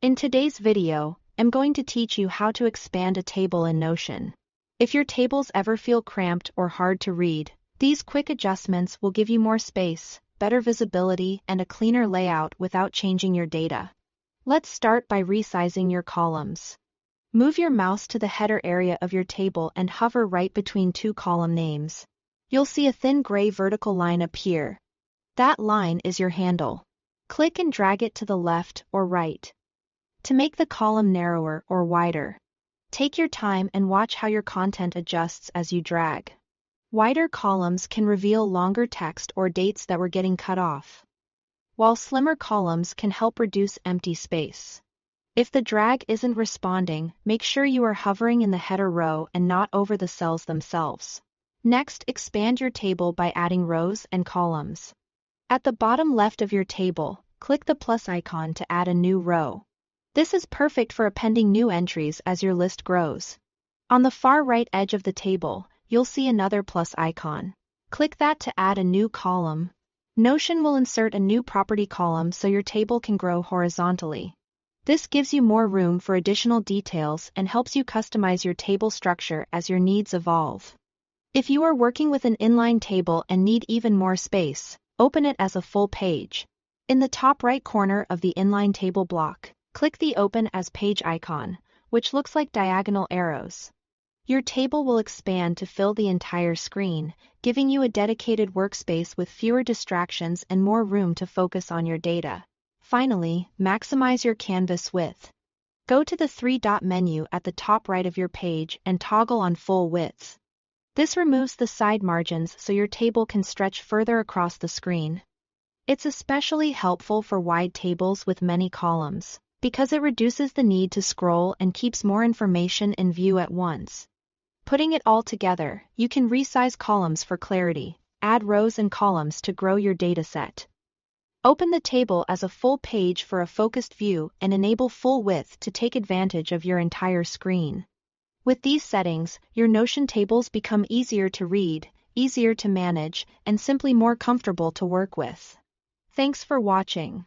In today's video, I'm going to teach you how to expand a table in Notion. If your tables ever feel cramped or hard to read, these quick adjustments will give you more space, better visibility, and a cleaner layout without changing your data. Let's start by resizing your columns. Move your mouse to the header area of your table and hover right between two column names. You'll see a thin gray vertical line appear. That line is your handle. Click and drag it to the left or right. To make the column narrower or wider, take your time and watch how your content adjusts as you drag. Wider columns can reveal longer text or dates that were getting cut off, while slimmer columns can help reduce empty space. If the drag isn't responding, make sure you are hovering in the header row and not over the cells themselves. Next, expand your table by adding rows and columns. At the bottom left of your table, click the plus icon to add a new row. This is perfect for appending new entries as your list grows. On the far right edge of the table, you'll see another plus icon. Click that to add a new column. Notion will insert a new property column so your table can grow horizontally. This gives you more room for additional details and helps you customize your table structure as your needs evolve. If you are working with an inline table and need even more space, open it as a full page. In the top right corner of the inline table block, click the Open as Page icon, which looks like diagonal arrows. Your table will expand to fill the entire screen, giving you a dedicated workspace with fewer distractions and more room to focus on your data. Finally, maximize your canvas width. Go to the three-dot menu at the top right of your page and toggle on full width. This removes the side margins so your table can stretch further across the screen. It's especially helpful for wide tables with many columns, because it reduces the need to scroll and keeps more information in view at once. Putting it all together, you can resize columns for clarity, add rows and columns to grow your dataset. Open the table as a full page for a focused view and enable full width to take advantage of your entire screen. With these settings, your Notion tables become easier to read, easier to manage, and simply more comfortable to work with. Thanks for watching.